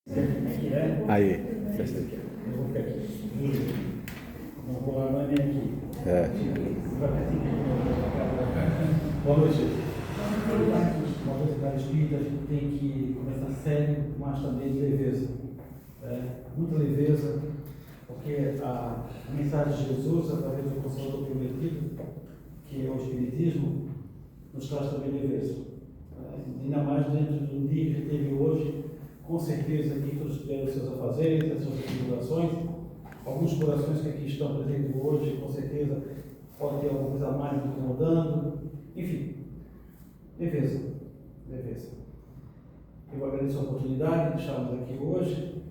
Aí. Não vou lá, não é nem aqui. É. Boa noite. Uma velocidade espírita, a gente tem que começar sério, mas também de leveza. Muita leveza, porque a mensagem de Jesus, através do Consolador Prometido, que é o Espiritismo, nos traz também leveza. Ainda mais dentro do dia que teve hoje, com certeza que todos tiveram seus afazeres, as suas tribulações. Alguns corações que aqui estão presentes hoje, com certeza, pode ter alguma coisa a mais incomodando. Enfim, leveza. Eu agradeço a oportunidade de estarmos aqui hoje.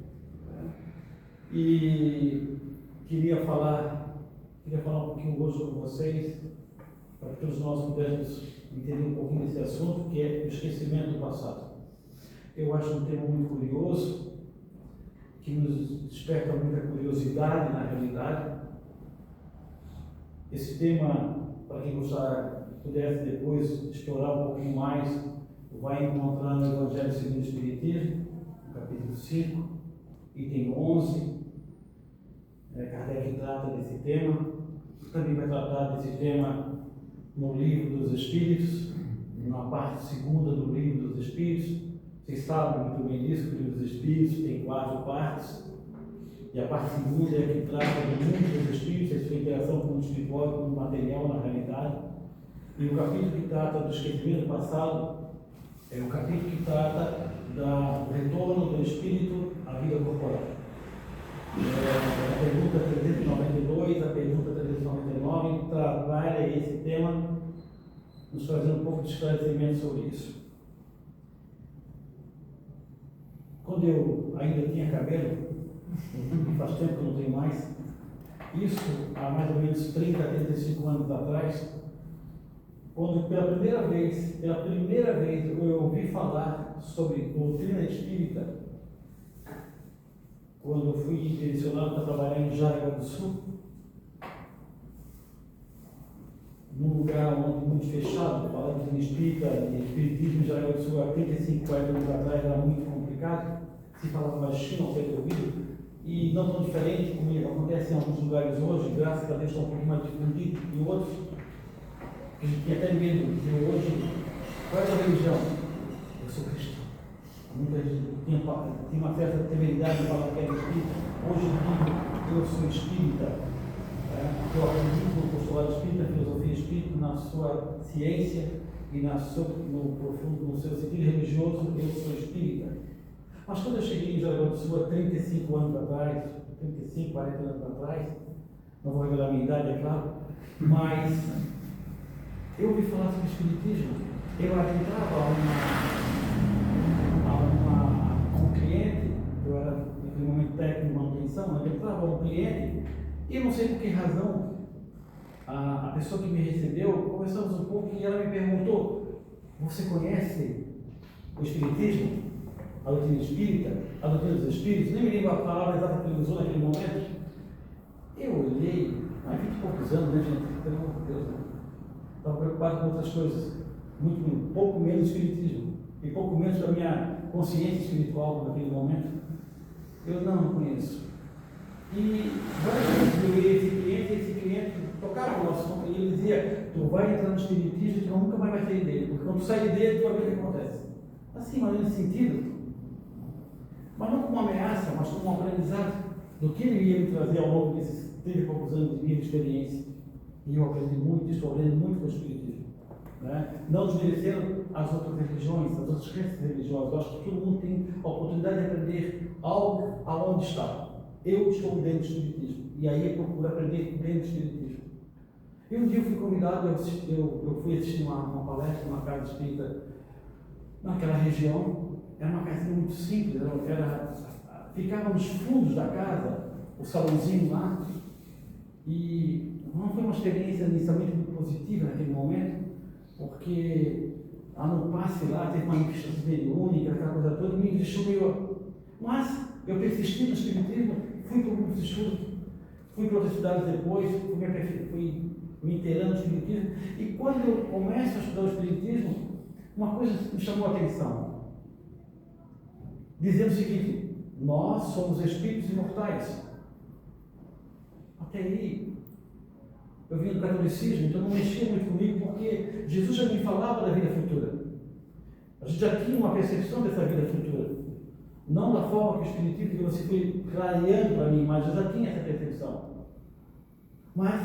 E queria falar um pouquinho hoje com vocês, para que todos nós pudéssemos entender um pouquinho desse assunto, que é o esquecimento do passado. Eu acho um tema muito curioso, que nos desperta muita curiosidade na realidade. Esse tema, para quem gostar, pudesse depois explorar um pouquinho mais, vai encontrar no Evangelho segundo o Espiritismo, no capítulo 5, item 11. Kardec trata desse tema. Também vai tratar desse tema no Livro dos Espíritos, na parte segunda do Livro dos Espíritos. Vocês sabem muito bem disso, que o Livro dos Espíritos tem 4 partes, e a parte segunda é a que trata do mundo dos Espíritos, a sua interação com o espiritual e com o material na realidade. E o capítulo que trata do esquecimento passado é o capítulo que trata do retorno do Espírito à vida corporal. A pergunta 392, a pergunta 399 trabalha esse tema, nos fazendo um pouco de esclarecimento sobre isso. Quando eu ainda tinha cabelo, faz tempo que eu não tenho mais, isso há mais ou menos 30, 35 anos atrás, quando pela primeira vez eu ouvi falar sobre doutrina espírita, quando eu fui direcionado para trabalhar em Jaraguá do Sul, num lugar muito fechado, falando de espírita, de espiritismo em Jaraguá do Sul, há 35, 40 anos atrás era muito complicado, se falava baixinho ao pé do ouvido, e não tão diferente como acontece em alguns lugares hoje, graças a Deus está um pouco mais difundido, e outros, que a gente tinha até medo de dizer hoje, qual é a tua religião? Eu sou cristão. Muita gente tinha uma certa temeridade de falar que era espírita. Hoje eu sou espírita. Eu acredito no postulado espírita, filosofia espírita, na sua ciência e no seu sentido religioso, eu sou espírita. Mas quando eu cheguei em Jaraguá do Sul há 35 anos atrás, 35, 40 anos atrás, não vou revelar a minha idade, é claro, mas eu ouvi falar sobre espiritismo. Eu adentrava um cliente, eu era naquele momento técnico de manutenção, eu entrava um cliente e eu não sei por que razão a pessoa que me recebeu, conversamos um pouco e ela me perguntou: você conhece o espiritismo? A doutrina espírita? A doutrina dos espíritos? Nem me lembro a palavra exata que ele usou naquele momento. Eu olhei, há 20 e poucos anos, né, gente? Pelo amor de Deus, né? Estava preocupado com outras coisas, pouco menos espiritismo e pouco menos da minha consciência espiritual naquele momento. Eu não conheço. E várias vezes eu ia esse cliente tocava o nosso e ele dizia: tu vai entrar no espiritismo e tu nunca mais vai sair dele, porque quando tu sai dele, tu vai ver o que acontece. Assim, mas nesse sentido, mas não como uma ameaça, mas como um aprendizado do que ele ia me trazer ao longo desses 30 e poucos anos de minha experiência. E eu aprendi muito, estou aprendendo muito com o espiritismo. Não desmerecendo as outras religiões, as outras crenças religiosas. Eu acho que todo mundo tem a oportunidade de aprender algo aonde está. Eu estou dentro do espiritismo. E aí eu procuro aprender dentro do espiritismo. E um dia eu fui convidado, eu fui assistir uma palestra numa casa espírita naquela região. Era uma casinha muito simples, ficava nos fundos da casa, o salãozinho lá. E não foi uma experiência inicialmente muito positiva naquele momento, porque no passe lá teve uma manifestação mediúnica, aquela coisa toda, me deixou meio. Mas eu persisti no espiritismo, fui para o grupo de estudo, fui para outras cidades depois, fui me inteirando no espiritismo, e quando eu começo a estudar o espiritismo, uma coisa me chamou a atenção, dizendo o seguinte: Nós somos espíritos imortais. Até aí, eu vim do catolicismo, então não mexia muito comigo, porque Jesus já me falava da vida futura. A gente já tinha uma percepção dessa vida futura. Não da forma que o Espiritismo que você foi clareando para mim, mas eu já tinha essa percepção. Mas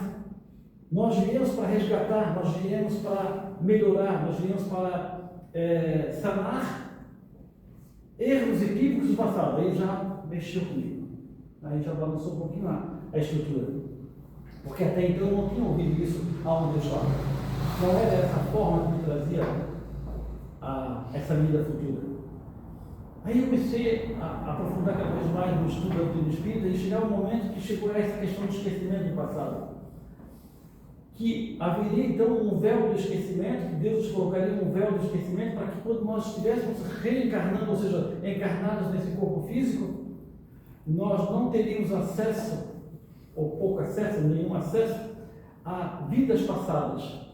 nós viemos para resgatar, nós viemos para melhorar, nós viemos para sanar erros e equívocos do passado. Aí já mexeu comigo. Aí já balançou um pouquinho a estrutura. Porque até então eu não tinha ouvido isso aonde eu estava. Não era dessa forma que trazia essa vida futura. Aí eu comecei a aprofundar cada vez mais no estudo da doutrina espírita e chegava um momento que chegou a essa questão do esquecimento do passado. Que haveria então um véu do esquecimento, que Deus nos colocaria um véu do esquecimento para que quando nós estivéssemos reencarnando, ou seja, encarnados nesse corpo físico, nós não teríamos acesso, ou pouco acesso, nenhum acesso, a vidas passadas,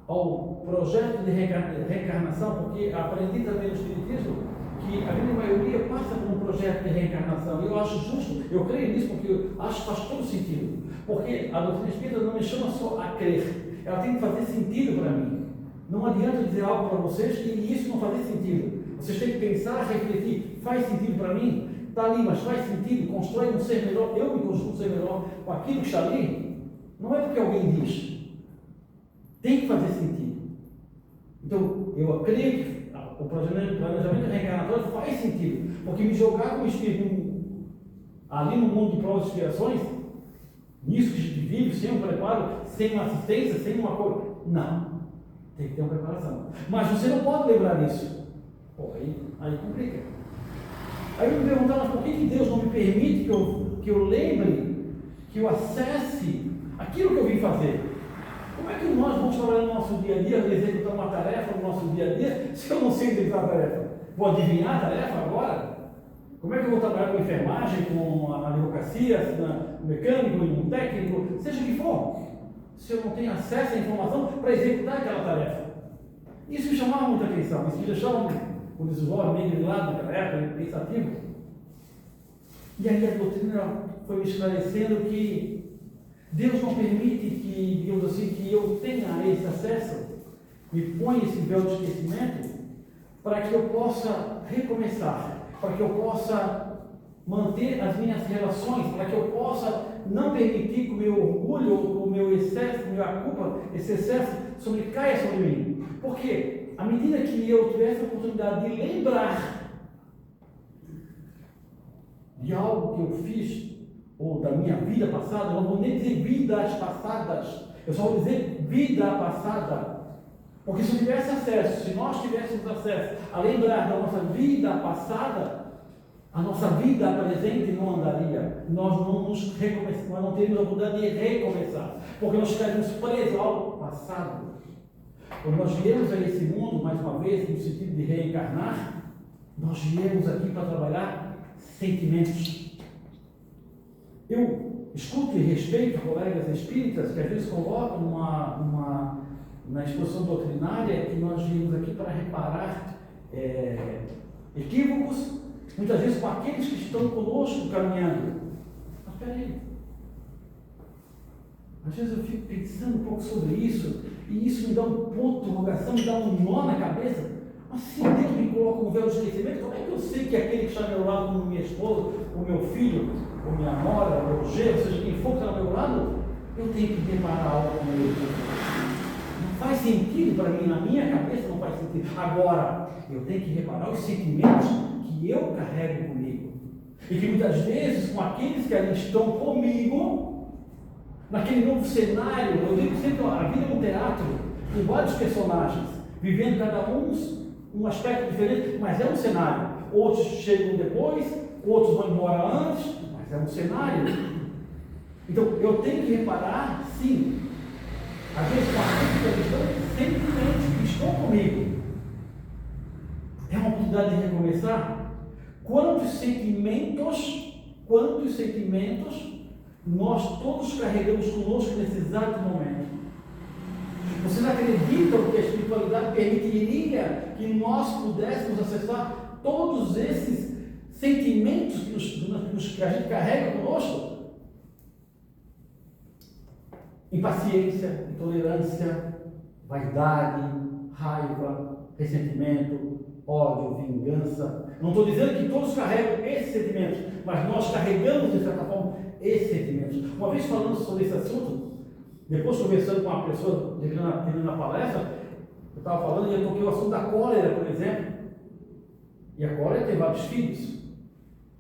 ao projeto de reencarnação, porque aprendi também no Espiritismo que a grande maioria passa por um projeto de reencarnação. E eu acho justo, eu creio nisso porque eu acho que faz todo sentido. Porque a doutrina espírita não me chama só a crer, ela tem que fazer sentido para mim. Não adianta dizer algo para vocês e isso não fazer sentido. Vocês têm que pensar, refletir, faz sentido para mim? Está ali, mas faz sentido, constrói um ser melhor, eu me construo um ser melhor com aquilo que está ali? Não é porque alguém diz. Tem que fazer sentido. Então, eu acredito que o planejamento reencarnatório faz sentido, porque me jogar como espírito ali no mundo de provas e expiações, nisso que a gente vive, sem um preparo, sem uma assistência, sem uma coisa. Não. Tem que ter uma preparação. Mas você não pode lembrar disso. Pô, aí complica. Aí eu me perguntava, por que Deus não me permite que eu lembre, que eu acesse aquilo que eu vim fazer? Como é que nós vamos trabalhar no nosso dia a dia, executar uma tarefa no nosso dia a dia, se eu não sei executar a tarefa? Vou adivinhar a tarefa agora? Como é que eu vou trabalhar com enfermagem, com a advocacia, no mecânico, no técnico, seja o que for, se eu não tenho acesso à informação para executar aquela tarefa? Isso me chamava muita atenção, isso me deixava, como diz o jovem, meio grilado naquela época, pensativo. E aí a doutrina foi me esclarecendo que Deus não permite que, digamos assim, que eu tenha esse acesso, me põe esse véu de esquecimento, para que eu possa recomeçar, para que eu possa manter as minhas relações, para que eu possa não permitir que o meu orgulho, o meu excesso, a minha culpa, esse excesso caia sobre mim. Porque à medida que eu tivesse a oportunidade de lembrar de algo que eu fiz, ou da minha vida passada, eu não vou nem dizer vidas passadas, eu só vou dizer vida passada. Porque se eu tivesse acesso, se nós tivéssemos acesso a lembrar da nossa vida passada, a nossa vida presente não andaria. Nós não teríamos a oportunidade de recomeçar, porque nós estaríamos presos ao passado. Quando nós viemos a esse mundo, mais uma vez, no sentido de reencarnar, nós viemos aqui para trabalhar sentimentos. Eu escuto e respeito colegas espíritas que às vezes colocam na exposição doutrinária que nós viemos aqui para reparar equívocos, muitas vezes com aqueles que estão conosco caminhando. Mas peraí, às vezes eu fico pensando um pouco sobre isso, e isso me dá um ponto de interrogação, me dá um nó na cabeça. Mas se Deus me coloca um véu de esquecimento, como é que eu sei que aquele que está ao meu lado, como minha esposa, o meu filho, ou minha nora, ou meu genro, seja quem for que está ao meu lado, eu tenho que reparar algo com ele? Não faz sentido para mim, na minha cabeça não faz sentido. Agora, eu tenho que reparar os sentimentos que eu carrego comigo. E que muitas vezes, com aqueles que ali estão comigo, naquele novo cenário, eu digo sempre, a vida é um teatro, com vários personagens, vivendo cada um aspecto diferente, mas é um cenário. Outros chegam depois, outros vão embora antes, mas é um cenário. Então, eu tenho que reparar, sim, às vezes com aqueles que estão sentimentos que estão comigo. É uma oportunidade de recomeçar. Quantos sentimentos nós todos carregamos conosco nesse exato momento? Vocês acreditam que a espiritualidade permitiria que nós pudéssemos acessar todos esses sentimentos que a gente carrega conosco. Impaciência, intolerância, vaidade, raiva, ressentimento, ódio, vingança. Não estou dizendo que todos carregam esses sentimentos, mas nós carregamos, de certa forma, esses sentimentos. Uma vez falando sobre esse assunto, depois conversando com uma pessoa, terminando a palestra, eu estava falando e eu toquei o assunto da cólera, por exemplo. E a cólera tem vários filhos.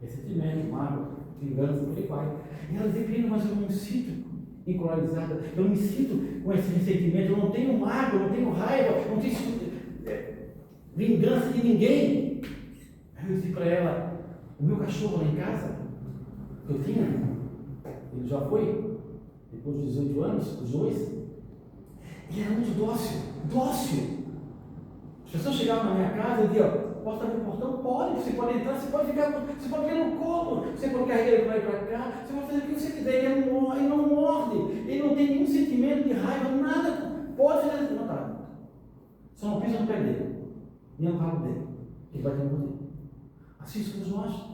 Ressentimento, mágoa, vingança, por aí vai. E ela dizia, mas eu não me sinto encorajada, eu não me sinto com esse ressentimento, eu não tenho mágoa, eu não tenho raiva, eu não tenho vingança de ninguém. Aí eu disse para ela, o meu cachorro lá em casa, que eu tinha, ele já foi, depois de 18 anos, os dois, ele era muito dócil. As pessoas chegavam na minha casa e diziam, posso abrir o portão? Pode, você pode entrar, você pode ficar no colo, você pode carregar ele para ir para cá, você pode fazer o que você quiser, ele não morde, ele não tem nenhum sentimento de raiva, nada, pode fazer assim, não tá. Só não pisa no pé dele, nem no rabo dele, ele vai ter morder. Assim somos nós.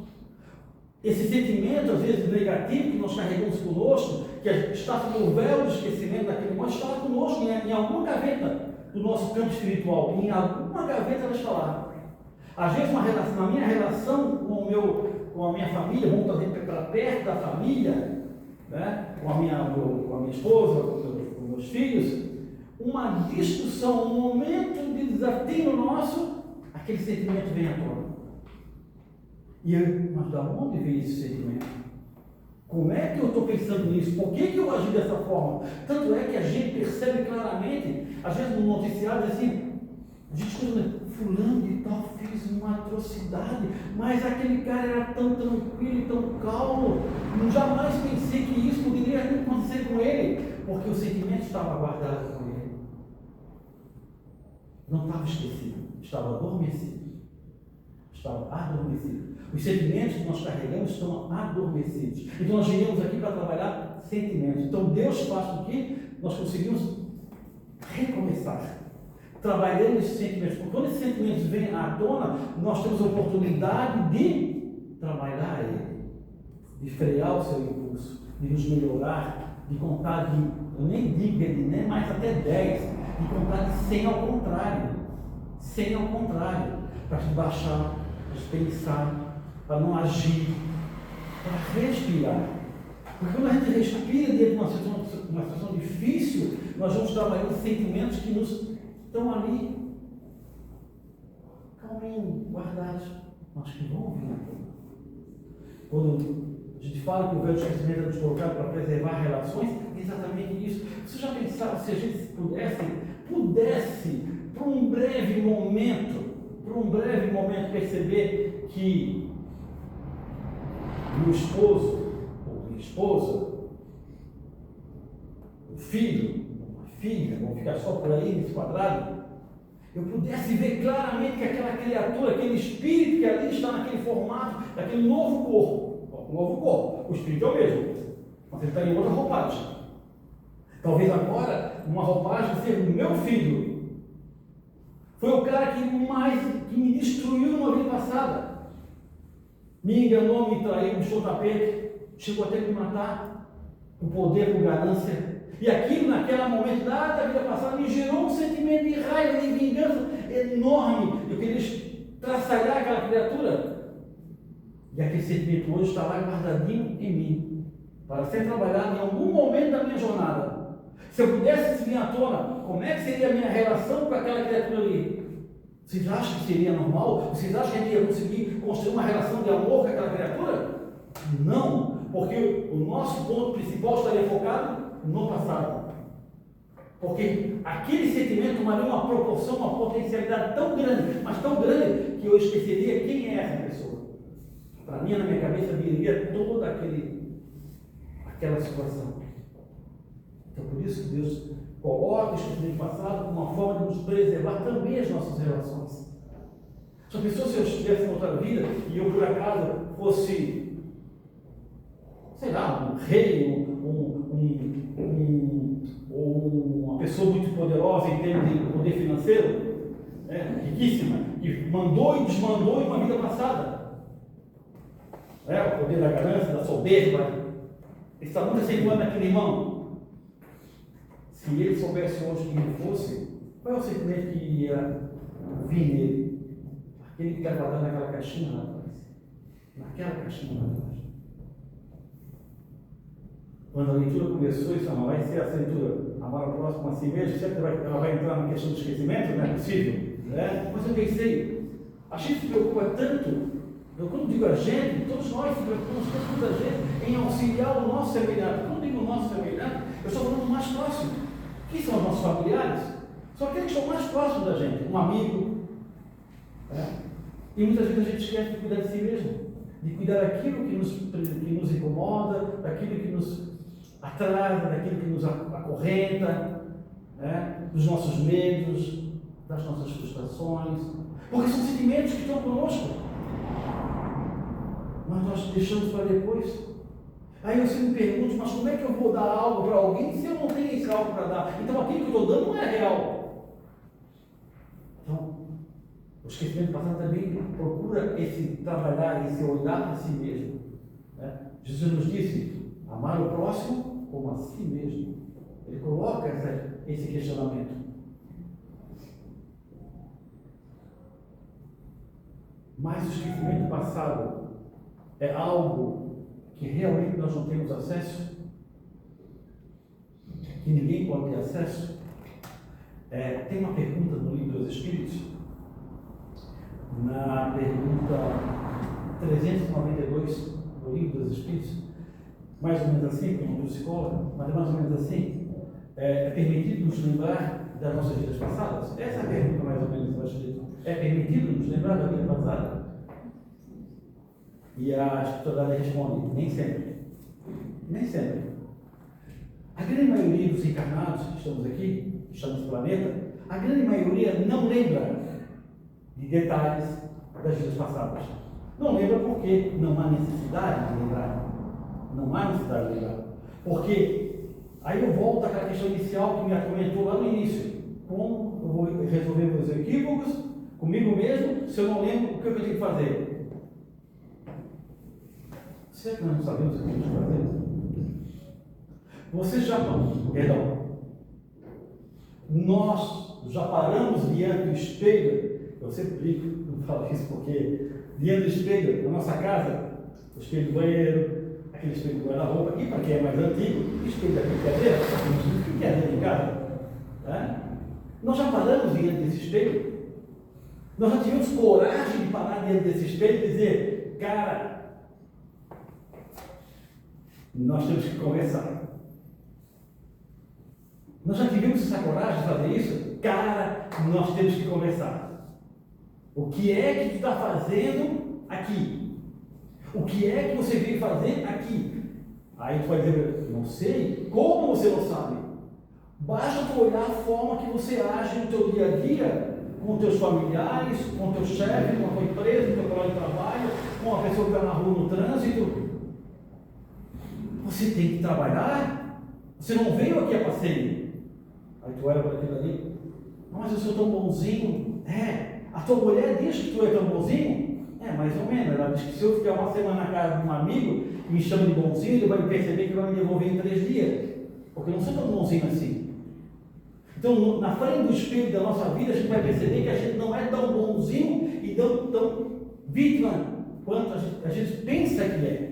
Esse sentimento, às vezes, negativo que nós carregamos conosco, que está no véu do esquecimento daquele momento, está lá conosco em alguma gaveta do nosso campo espiritual, em alguma gaveta ela está lá. Às vezes, na minha relação com a minha família, vamos trazer para perto da família, né? com a minha esposa, com meus filhos, uma discussão, um momento de desafio nosso, aquele sentimento vem à tona. Mas da onde veio esse sentimento? Como é que eu estou pensando nisso? Por que eu agi dessa forma? Tanto é que a gente percebe claramente, às vezes no noticiário, assim, a gente escuta, fulano de tal fez uma atrocidade, mas aquele cara era tão tranquilo e tão calmo, jamais pensei que isso poderia acontecer com ele, porque o sentimento estava guardado com ele. Não estava esquecido, estava adormecido. Os sentimentos que nós carregamos estão adormecidos. Então nós viemos aqui para trabalhar sentimentos. Então Deus faz com que nós conseguimos recomeçar, trabalhando esses sentimentos. Porque quando esses sentimentos vêm à tona, nós temos a oportunidade de trabalhar ele, de frear o seu impulso, de nos melhorar, de contar eu nem digo ele, nem mais até 10, de contar de 100 ao contrário, para baixar, para pensar, para não agir, para respirar. Porque quando a gente respira dentro de uma situação difícil, nós vamos trabalhando sentimentos que nos estão ali, calminho, guardados, mas que vão vir. Quando a gente fala que o véu de esquecimento é nos colocado para preservar relações, é exatamente isso. Você já pensava se a gente pudesse, por um breve momento, perceber que meu esposo, ou minha esposa, o filho, uma filha, vão ficar só por aí nesse quadrado, eu pudesse ver claramente que aquela criatura, aquele espírito que ali está naquele formato, daquele novo corpo, o espírito é o mesmo, mas ele está em outra roupagem. Talvez agora, uma roupagem seja o meu filho. Foi o cara que me destruiu numa vida passada. Me enganou, me traiu, me puxou o tapete, chegou até a me matar, com poder, com ganância. E aquilo, naquele momento da vida passada, me gerou um sentimento de raiva, de vingança enorme. Eu queria traçalhar aquela criatura. E aquele sentimento hoje está lá guardadinho em mim, para ser trabalhado em algum momento da minha jornada. Se eu pudesse vir à tona, como é que seria a minha relação com aquela criatura ali? Vocês acham que seria normal? Vocês acham que a gente ia conseguir construir uma relação de amor com aquela criatura? Não, porque o nosso ponto principal estaria focado no passado. Porque aquele sentimento tomaria uma proporção, uma potencialidade tão grande, mas tão grande, que eu esqueceria quem é essa pessoa. Para mim, na minha cabeça, viria toda aquela situação. Então, por isso que Deus coloca o esquecimento passado como uma forma de nos preservar também as nossas relações. Já pensou se eu estivesse em outra vida e eu, por acaso, fosse, sei lá, um rei, ou uma pessoa muito poderosa em termos de poder financeiro, riquíssima, que mandou e desmandou em uma vida passada. O poder da ganância, da soberba. Ele está muito acentuando naquele irmão. Se ele soubesse hoje quem ele fosse, qual é o sentimento que ia vir nele? Aquele que está guardando naquela caixinha lá atrás. Naquela caixinha lá atrás. Quando a leitura começou, isso não vai ser a leitura amar ao próximo assim mesmo, sempre ela vai entrar na questão do esquecimento, não é possível. Né? Mas eu pensei, a gente se preocupa tanto, quando digo a gente, todos nós se preocupamos tanto da gente em auxiliar o nosso semelhante. Quando digo o nosso semelhante, eu estou falando do mais próximo. Quem são os nossos familiares? São aqueles que estão mais próximos da gente, um amigo. E muitas vezes a gente esquece de cuidar de si mesmo, de cuidar daquilo que nos incomoda, daquilo que nos atrasa, daquilo que nos acorrenta, dos nossos medos, das nossas frustrações, porque são sentimentos que estão conosco, mas nós deixamos para depois. Aí você me pergunta, mas como é que eu vou dar algo para alguém se eu não tenho esse algo para dar? Então aquilo que eu estou dando não é real. Então, o esquecimento passado também procura trabalhar, esse olhar para si mesmo. Jesus nos disse, amar o próximo como a si mesmo. Ele coloca esse questionamento. Mas o esquecimento passado é algo que realmente nós não temos acesso, que ninguém pode ter acesso. Tem uma pergunta no Livro dos Espíritos, na pergunta 392 do Livro dos Espíritos, mais ou menos assim, como um psicólogo, mas é mais ou menos assim, é permitido nos lembrar das nossas vidas passadas? Essa é a pergunta mais ou menos que eu acho. É permitido nos lembrar da vida passada? E a espiritualidade responde, nem sempre. Nem sempre. A grande maioria dos encarnados que estamos aqui, que estamos no planeta, a grande maioria não lembra de detalhes das vidas passadas. Não lembra porque não há necessidade de lembrar. Não há necessidade de lembrar. Porque aí eu volto àquela questão inicial que me comentou lá no início. Como eu vou resolver meus equívocos comigo mesmo se eu não lembro o que eu tenho que fazer? Será que nós não sabemos o que temos que fazer? Vocês já nós já paramos diante do espelho. Eu sempre brinco, não falo isso porque diante do espelho da nossa casa, o espelho do banheiro, aquele espelho do guarda-roupa, e para quem é mais antigo, espelho da brincadeira, o que é dentro de casa? Nós já paramos diante desse espelho? Nós já tivemos coragem de parar diante desse espelho e dizer, cara, nós temos que conversar. Nós já tivemos essa coragem de fazer isso? Cara, nós temos que conversar. O que é que tu está fazendo aqui? O que é que você veio fazer aqui? Aí tu vai dizer, não sei. Como você não sabe? Basta tu olhar a forma que você age no teu dia a dia, com teus familiares, com teu chefe, com a tua empresa, com o teu colega de trabalho, com a pessoa que está na rua no trânsito. Você tem que trabalhar. Você não veio aqui a passeio. Aí tu olha para aquilo ali. Mas eu sou tão bonzinho. A tua mulher diz que tu é tão bonzinho? Mais ou menos. Ela diz que se eu ficar uma semana na casa de um amigo que me chama de bonzinho, ele vai perceber que vai me devolver em 3 dias. Porque eu não sou tão bonzinho assim. Então, na frente do espelho da nossa vida, a gente vai perceber que a gente não é tão bonzinho e tão vítima quanto a gente pensa que é.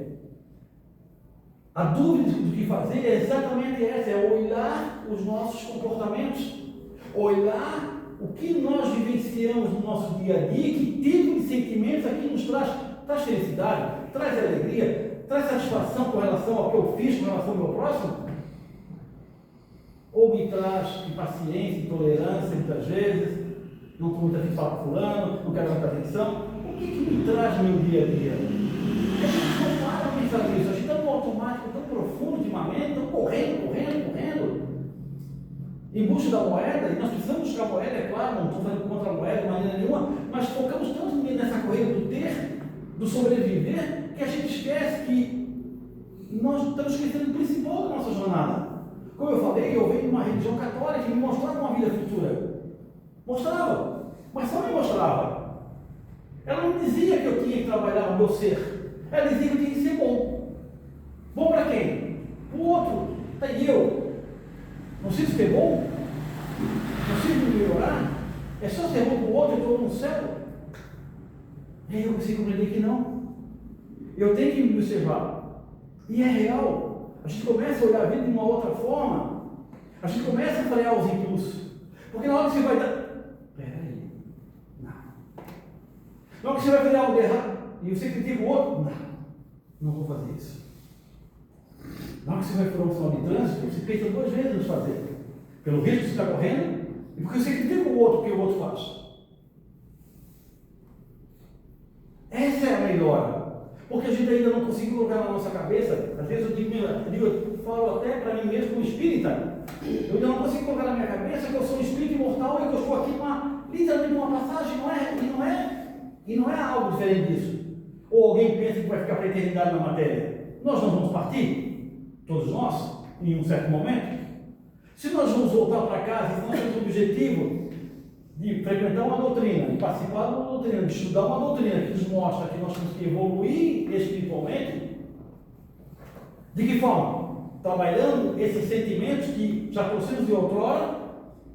A dúvida do que fazer é exatamente essa, é olhar os nossos comportamentos, olhar o que nós vivenciamos no nosso dia a dia, que tipo de sentimentos aqui nos traz felicidade, traz alegria, traz satisfação com relação ao que eu fiz, com relação ao meu próximo, ou me traz impaciência, intolerância, muitas vezes, não estou muito afim de falar com fulano, não quero muita atenção. O que me traz no meu dia a dia? A gente não para pensar nisso, a gente está no automático tão profundo ultimamente, estão correndo, em busca da moeda, e nós precisamos buscar a moeda, é claro, não estou falando contra a moeda de maneira nenhuma, mas focamos tanto nessa corrida do ter, do sobreviver, que a gente esquece que nós estamos esquecendo do principal da nossa jornada. Como eu falei, eu venho de uma religião católica que me mostrava uma vida futura. Mostrava, mas só me mostrava. Ela não dizia que eu tinha que trabalhar o meu ser. Ela dizia que eu tinha que ser bom. Bom para quem? Para o outro. Tá, e eu? Não sei ser bom? Não sei me melhorar? É só ser bom para o outro e estou no céu? E aí eu consigo compreender que não. Eu tenho que me observar. E é real. A gente começa a olhar a vida de uma outra forma. A gente começa a frear os impulsos. Porque na hora que você vai dar... Peraí. Não. Na hora que você vai fazer algo de errado e você critica o outro, não vou fazer isso. Na hora que você vai furar um sinal de trânsito, você pensa 2 vezes no fazer. Pelo risco que você está correndo e porque você critica o outro, que o outro faz. Essa é a melhora. Porque a gente ainda não conseguiu colocar na nossa cabeça. Às vezes eu falo até para mim mesmo como espírita. Eu ainda não consigo colocar na minha cabeça que eu sou um espírito imortal e que eu estou aqui literalmente uma passagem, e não é algo diferente disso. Ou alguém pensa que vai ficar para a eternidade na matéria. Nós não vamos partir, todos nós, em um certo momento. Se nós vamos voltar para casa, se nós temos o objetivo de frequentar uma doutrina, de participar de uma doutrina, de estudar uma doutrina que nos mostra que nós temos que evoluir espiritualmente, de que forma? Trabalhando esses sentimentos que já trouxemos de outrora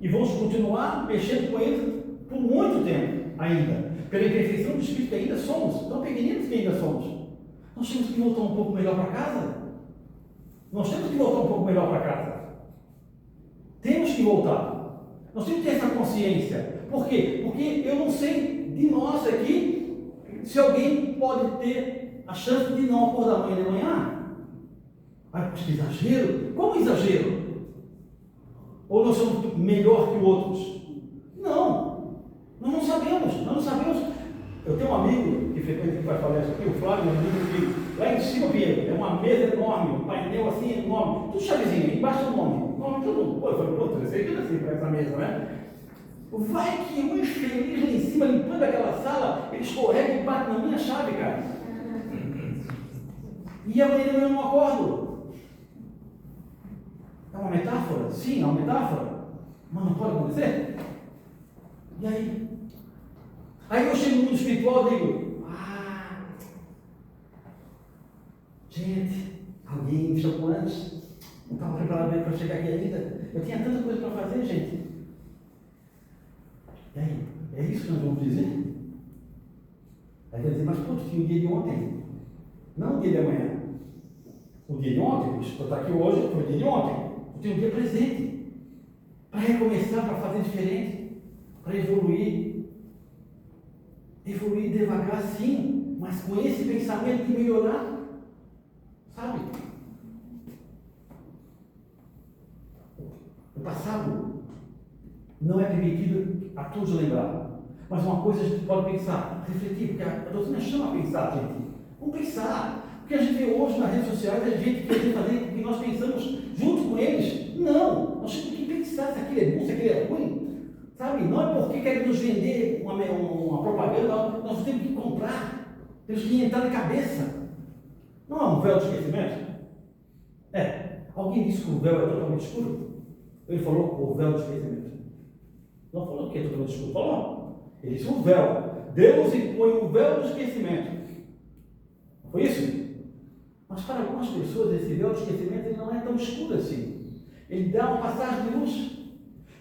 e vamos continuar mexendo com eles por muito tempo ainda. Pela imperfeição do espírito que ainda somos, tão pequeninos que ainda somos. Nós temos que voltar um pouco melhor para casa. Nós temos que voltar um pouco melhor para casa. Temos que voltar. Nós temos que ter essa consciência. Por quê? Porque eu não sei de nós aqui se alguém pode ter a chance de não acordar amanhã de manhã. Ai, que exagero! Como exagero? Ou nós somos melhor que outros? Não! Nós não sabemos. Eu tenho um amigo que frequenta que faz palestra aqui, o Flávio, um amigo que lá em cima, Pedro, é uma mesa enorme, um painel assim enorme, tudo chavezinho, embaixo do nome. Nome tudo. Pô, eu falei, pô, eu sei que assim para essa mesa, né? Vai que um infeliz lá em cima, limpando aquela sala, ele escorrega e bate na minha chave, cara. E amanhã eu não acordo. É uma metáfora? Sim, é uma metáfora. Mas não pode acontecer? E aí? Aí eu chego no mundo espiritual e digo, gente, alguém me chamou antes. Não estava preparado para chegar aqui ainda. Eu tinha tanta coisa para fazer, gente. E aí? É isso que nós vamos dizer? Aí vai dizer, mas pô, tu tinha o dia de ontem. Não o dia de amanhã. O dia de ontem, eu estou aqui hoje, foi o dia de ontem. Eu tenho um dia presente. Para recomeçar, para fazer diferente. Para evoluir. Evoluir devagar, sim. Mas com esse pensamento de melhorar. Sabe? O passado não é permitido a todos lembrar. Mas uma coisa a gente pode pensar, refletir, porque a doutrina chama a pensar, gente. Vamos pensar. O que a gente vê hoje nas redes sociais é gente querendo fazer com que nós pensamos junto com eles. Não! Nós temos que pensar se aquilo é bom, se aquilo é ruim. Sabe? Não é porque querem nos vender uma propaganda, nós temos que comprar. Temos que entrar na cabeça. Não é um véu de esquecimento? Alguém disse que o véu é totalmente escuro? Ele falou o véu de esquecimento. Não falou que é totalmente escuro. Falou. Ele disse um véu. Deus impõe um véu de esquecimento. Foi isso? Mas para algumas pessoas esse véu de esquecimento ele não é tão escuro assim. Ele dá uma passagem de luz.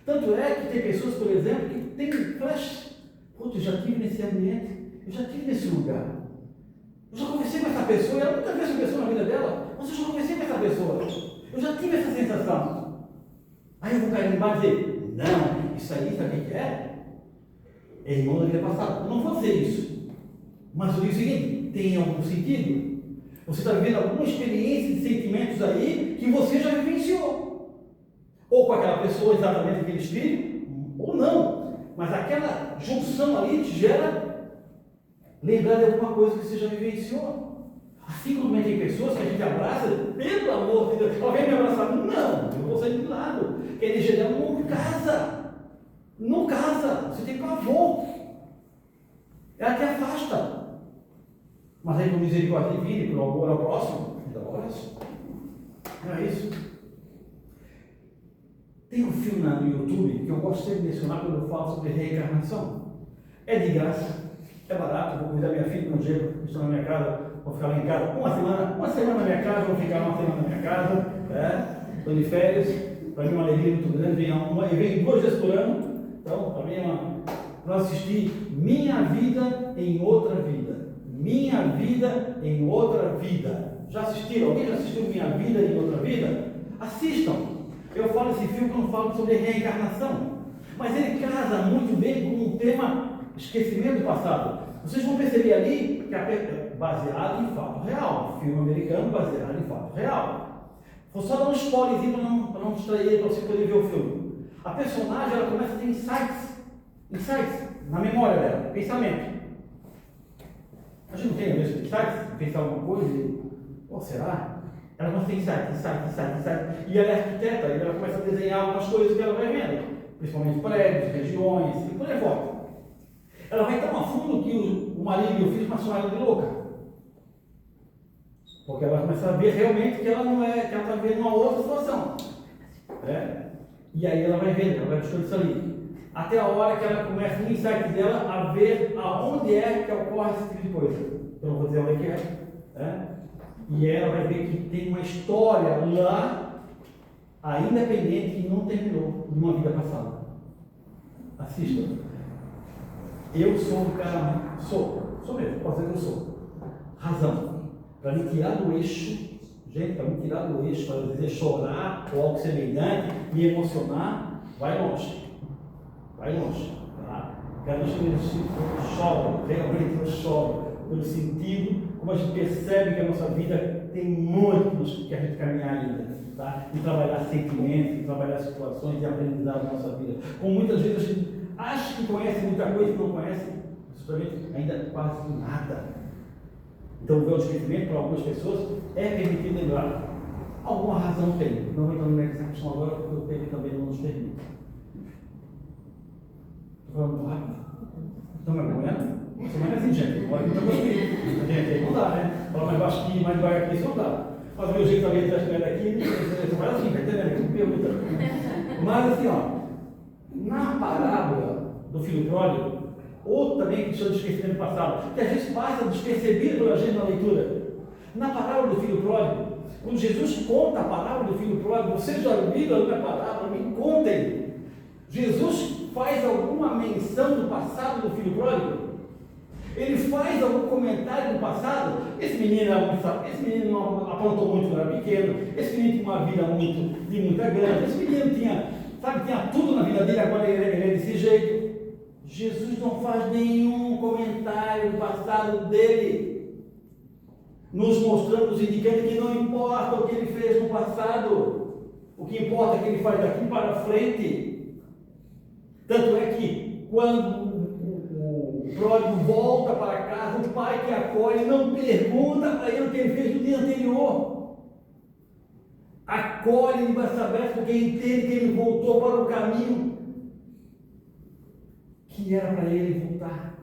Tanto é que tem pessoas, por exemplo, que tem flash. Putz, eu já estive nesse ambiente, eu já estive nesse lugar. Eu já conversei com essa pessoa, ela nunca viu essa pessoa na vida dela, mas eu já conversei com essa pessoa. Eu já tive essa sensação. Aí eu vou carimbar e dizer, não, isso aí sabe o que é? É irmão da vida passada. Eu não vou dizer isso. Mas eu digo o seguinte, tem algum sentido? Você está vivendo alguma experiência de sentimentos aí que você já vivenciou. Ou com aquela pessoa, exatamente aquele espírito, ou não. Mas aquela junção ali te gera lembrar de alguma coisa que você já vivenciou. Assim como tem pessoas que a gente abraça, pelo amor de Deus, ela vem me abraçar. Não, eu vou sair de lado. Porque a energia dela não casa. Não casa. Você tem pavor. Ela te afasta. Mas aí, com misericórdia divina e por amor ao próximo, então, olha só. Não é isso? Tem um filme no YouTube que eu gosto sempre de mencionar quando eu falo sobre reencarnação. É de graça, é barato. Vou convidar minha filha, um dia, que está na minha casa, vou ficar lá em casa uma semana na minha casa, vou ficar uma semana na minha casa, estou de férias, para mim é uma alegria muito grande, eu venho 2 vezes por ano, então para mim é para assistir Minha Vida em Outra Vida. Minha Vida em Outra Vida. Já assistiram? Alguém já assistiu Minha Vida em Outra Vida? Assistam. Eu falo esse filme quando falo sobre reencarnação, mas ele casa muito bem com o tema esquecimento do passado. Vocês vão perceber ali que é baseado em fato real, filme americano baseado em fato real. Vou só dar um spoilerzinho para não distrair, para você poder ver o filme. A personagem ela começa a ter insights na memória dela, pensamento. A gente não tem a mesma insights, pensar alguma coisa e, será? Ela começa a ter insights. E ela é arquiteta, e ela começa a desenhar algumas coisas que ela vai vendo, principalmente prédios, regiões, e por aí volta. Ela vai tão a fundo que o marido e o filho começam a chamar ela de louca. Porque ela começa a ver realmente que ela não é, que ela está vivendo uma outra situação. E aí ela vai vendo, ela vai buscando isso ali. Até a hora que ela começa no insight dela a ver aonde é que ocorre esse tipo de coisa. Eu não vou dizer onde é. E ela vai ver que tem uma história lá, ainda pendente, que não terminou, de uma vida passada. Assista. Eu sou um cara, sou mesmo, posso dizer que eu sou. Razão. Para me tirar do eixo, gente, para me tirar do eixo, para dizer chorar ou algo semelhante, me emocionar, vai longe. Tá? Cada vez que eu choro, realmente eu choro, pelo sentido, como a gente percebe que a nossa vida tem muito que a gente caminhar ainda, tá? E trabalhar sentimentos, e trabalhar situações de aprendizado na nossa vida. Como muitas vezes a gente acha que conhece muita coisa e não conhece, justamente ainda quase nada. Então o véu de esquecimento para algumas pessoas é permitido lembrar. Alguma razão tem. Não vou entrar no meio dessa questão agora, porque o tempo também não nos permite. Estou falando muito rápido. Estão me acompanhando? Você não é assim, gente. Pode muita coisa aqui. Gente, aí não dá, né? Fala mais baixo aqui, mais devagar aqui, isso não dá. Mas o meu jeito também de estar daqui, você faz assim, vai entendendo aqui, não pergunta. Mas assim, na parábola do filho pródigo, ou também que chama de esquecimento passado, que às vezes passa despercebido pela gente na leitura. Na parábola do filho pródigo, quando Jesus conta a parábola do filho pródigo, vocês já ouviram alguma parábola? Me contem. Jesus faz alguma menção do passado do filho pródigo? Ele faz algum comentário do passado? Esse menino não aprontou muito quando era pequeno, esse menino tinha uma vida de muita grana, esse menino tinha tudo na vida dele, agora ele é desse jeito. Jesus não faz nenhum comentário do passado dele, nos mostrando, nos indicando que não importa o que ele fez no passado, o que importa é o que ele faz daqui para frente. Tanto é que quando o pródigo volta para casa, o pai que acolhe não pergunta para ele o que ele fez no dia anterior. Acolhe de braços abertos porque entende que ele voltou para o caminho que era para ele voltar.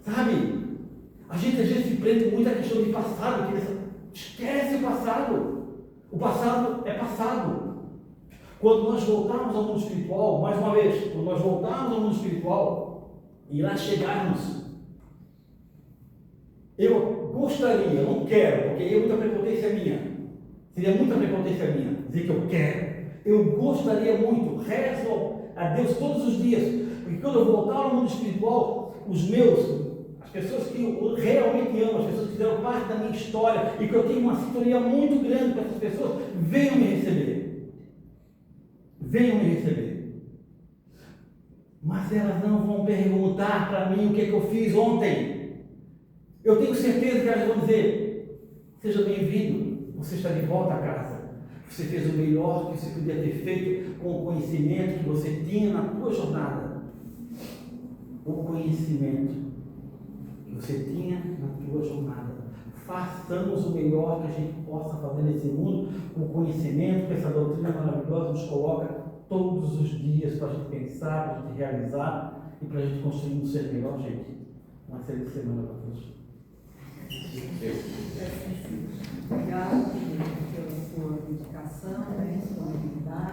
Sabe? A gente às vezes se prende muito à questão de passado, que esquece o passado. O passado é passado. Quando nós voltarmos ao mundo espiritual, mais uma vez, quando nós voltarmos ao mundo espiritual e lá chegarmos, eu gostaria, eu não quero, porque aí é muita prepotência minha, seria muita prepotência minha dizer que eu quero. Eu gostaria muito, rezo a Deus todos os dias, porque quando eu voltar ao mundo espiritual, as pessoas que eu realmente amo, as pessoas que fizeram parte da minha história e que eu tenho uma sintonia muito grande com essas pessoas, venham me receber. Mas elas não vão perguntar para mim o que eu fiz ontem. Eu tenho certeza que elas vão dizer: seja bem-vindo, você está de volta a casa. Você fez o melhor que você podia ter feito com o conhecimento que você tinha na tua jornada. O conhecimento que você tinha na tua jornada. Façamos o melhor que a gente possa fazer nesse mundo, com o conhecimento que essa doutrina maravilhosa nos coloca todos os dias para a gente pensar, para a gente realizar e para a gente construir um ser melhor, gente. Uma excelente semana para todos. Obrigada pela sua dedicação, disponibilidade.